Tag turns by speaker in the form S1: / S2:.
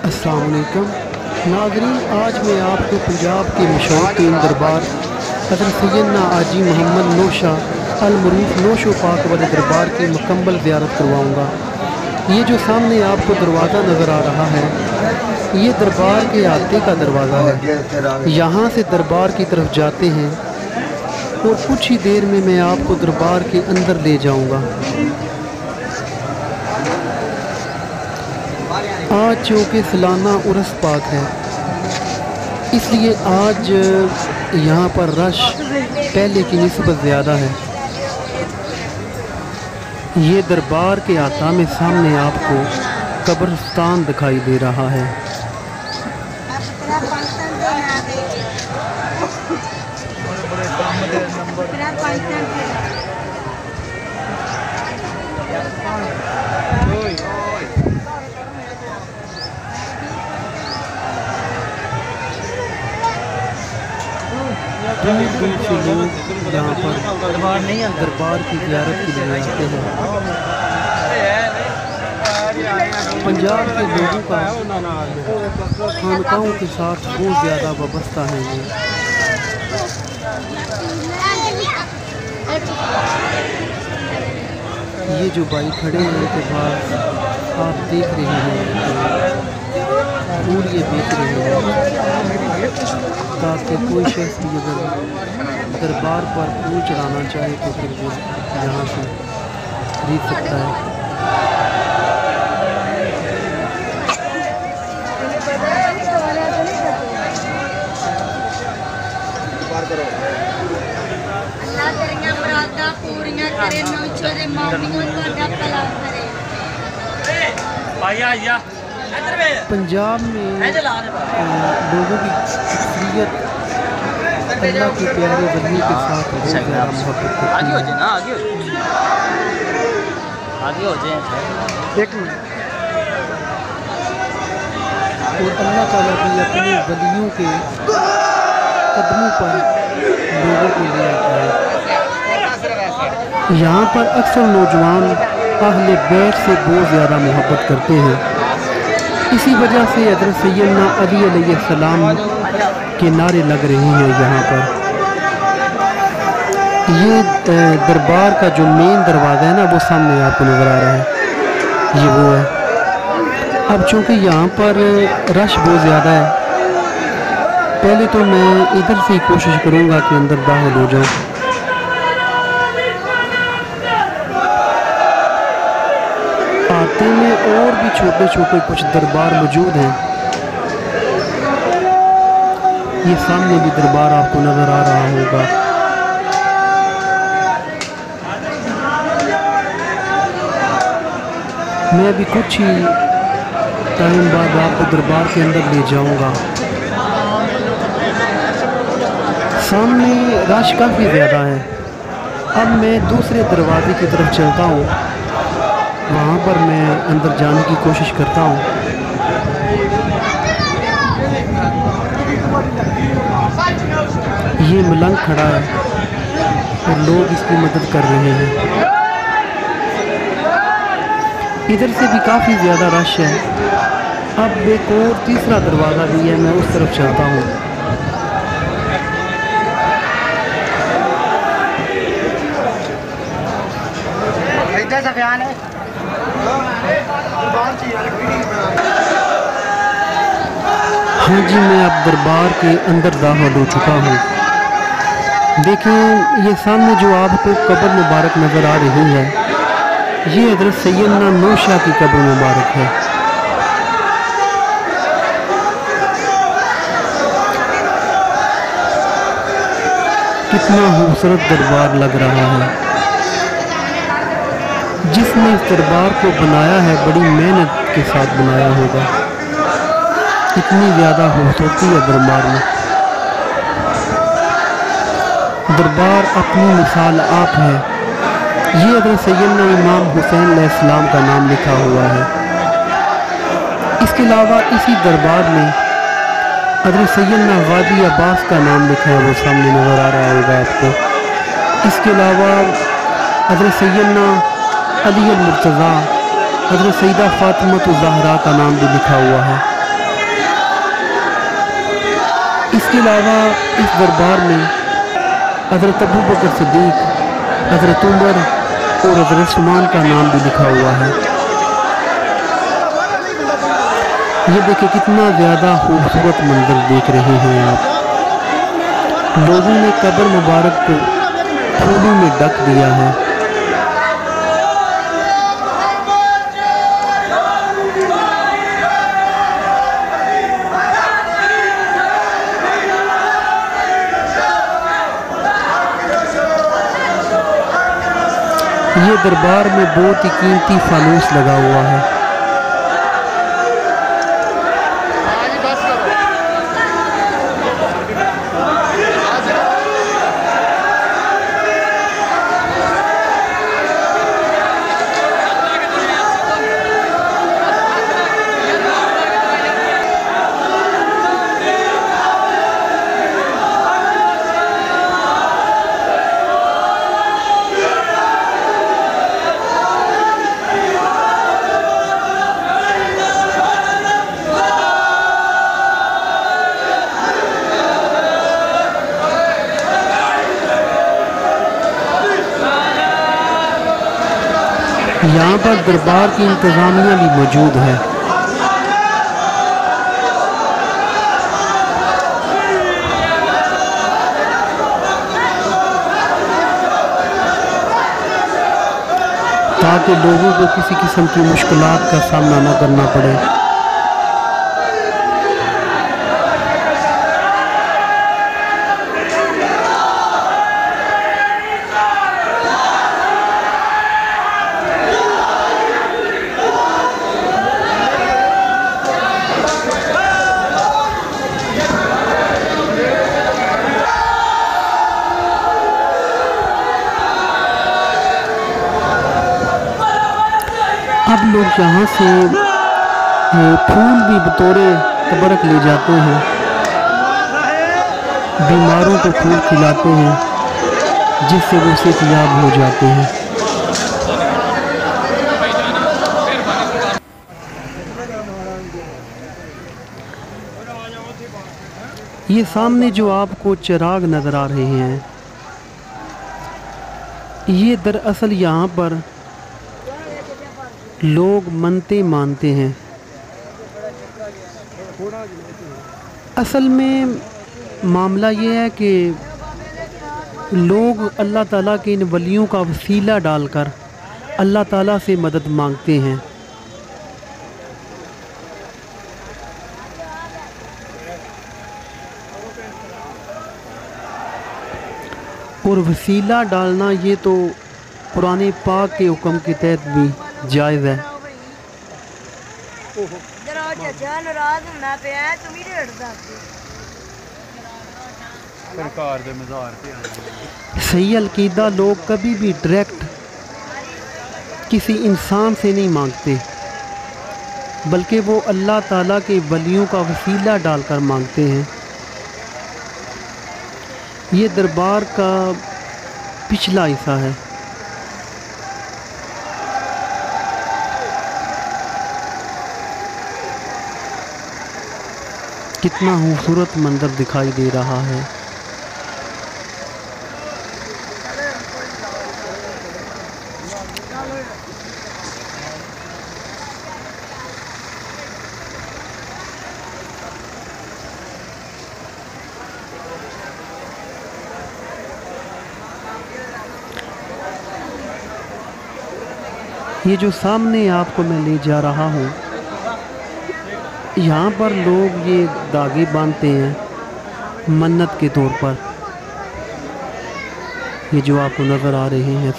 S1: अस्सलाम वालेकुम नाज़रीन, आज मैं आपको पंजाब के मशहूर तीन दरबार हज़रत सैयदना आजी मोहम्मद नौशा अल मरूफ नौशो पाक वाले दरबार की मुकम्मल ज़ियारत करवाऊँगा। ये जो सामने आपको दरवाज़ा नज़र आ रहा है, ये दरबार के आते का दरवाज़ा है। यहाँ से दरबार की तरफ जाते हैं और कुछ ही देर में मैं आपको दरबार के अंदर ले जाऊँगा। आज चूँकि सालाना उर्स पाक है, इसलिए आज यहाँ पर रश पहले की निस्बत ज़्यादा है। ये दरबार के आता में सामने आपको कब्रिस्तान दिखाई दे रहा है। दूर दूर से लोग यहाँ पर दरबार की ज़ियारत के लिए आते हैं। पंजाब के लोगों का खानकाहों के साथ बहुत ज़्यादा वाबस्ता है। ये जो भाई खड़े हैं इनके पास आप देख रहे हैं फूल ये बेच रहे हैं, ताकि कोई शख्स भी अगर दरबार पर फूल चढ़ाना चाहे तो फिर वो यहाँ से खरीद सकता है। पंजाब में लोगों की अक्सरियत अल्लाह के प्यारे वली के साथ बहुत ज़्यादा मोहब्बत करती है। और अल्लाह ताला भी अपने वलियों के कदमों पर लोगों को ले आता है। यहाँ पर अक्सर नौजवान अहले बैत से बहुत ज़्यादा मोहब्बत करते हैं। इसी वजह से हज़रत सैयदना अली अलैहिस्सलाम के नारे लग रहे हैं। यहाँ पर ये दरबार का जो मेन दरवाज़ा है ना, वो सामने आपको नज़र आ रहा है, ये वो है। अब चूँकि यहाँ पर रश बहुत ज़्यादा है, पहले तो मैं इधर से ही कोशिश करूँगा कि अंदर दाखिल हो जाऊँ। आते में और भी छोटे छोटे कुछ दरबार मौजूद हैं। ये सामने भी दरबार आपको नज़र आ रहा होगा। मैं अभी कुछ ही टाइम बाद आपको दरबार के अंदर ले जाऊंगा। सामने रश काफ़ी ज़्यादा है। अब मैं दूसरे दरवाजे की तरफ चलता हूँ, वहाँ पर मैं अंदर जाने की कोशिश करता हूँ। ये मलंग खड़ा है और लोग इसकी मदद कर रहे हैं। इधर से भी काफ़ी ज़्यादा रश है। अब एक और तीसरा दरवाज़ा भी है, मैं उस तरफ चलता हूँ। हाँ जी, मैं अब दरबार के अंदर दाखिल हो चुका हूँ। देखें, ये सामने जो आपको कब्र मुबारक नज़र आ रही है, ये हज़रत सैयदना नौशा की कब्र मुबारक है। कितना खूबसूरत दरबार लग रहा है। जिसने इस दरबार को बनाया है बड़ी मेहनत के साथ बनाया होगा। इतनी ज़्यादा खूबसूरती है दरबार में। दरबार अपनी मिसाल आप है। ये हज़रत सैयदना इमाम हुसैन अलैहिस्सलाम का नाम लिखा हुआ है। इसके अलावा इसी दरबार में हज़रत सैयदना गाजी अब्बास का नाम लिखा है, वो सामने नज़र आ रहा होगा आपको। इसके अलावा हज़रत सैयदना अली मुर्तज़ा हज़रत सैयदा फ़ातिमा ज़हरा का नाम भी लिखा हुआ है। इसके अलावा इस दरबार में हज़रत अबू बकर सिद्दीक़, हज़रत उमर और हज़रत उस्मान का नाम भी लिखा हुआ है। ये देखिए कितना ज़्यादा खूबसूरत मंजर देख रहे हैं आप। लोगों ने कब्र मुबारक को फूलों में ढक दिया है। ये दरबार में बहुत ही कीमती फानूस लगा हुआ है। यहाँ पर दरबार की इंतज़ामिया भी मौजूद है। ताकि लोगों को किसी किस्म की मुश्किलात का सामना न करना पड़े। अब लोग यहाँ से फूल भी बतौर तबरक ले जाते हैं, बीमारों को फूल खिलाते हैं जिससे वो सेहतयाब हो जाते हैं। ये सामने जो आपको चिराग नज़र आ रहे हैं, ये दरअसल यहाँ पर लोग मन्नतें मानते हैं। असल में मामला ये है कि लोग अल्लाह ताला के इन वलियों का वसीला डालकर अल्लाह ताला से मदद मांगते हैं। और वसीला डालना ये तो कुरान पाक के हुक्म के तहत भी जायज़ है। सही अलकीदा लोग कभी भी डायरेक्ट किसी इंसान से नहीं मांगते, बल्कि वो अल्लाह ताला के वलियों का वसीला डालकर मांगते हैं। ये दरबार का पिछला हिस्सा है। कितना खूबसूरत मंजर दिखाई दे रहा है। ये जो सामने आपको मैं ले जा रहा हूँ, यहाँ पर लोग ये धागे बांधते हैं मन्नत के तौर पर। ये जो आपको नज़र आ रहे हैं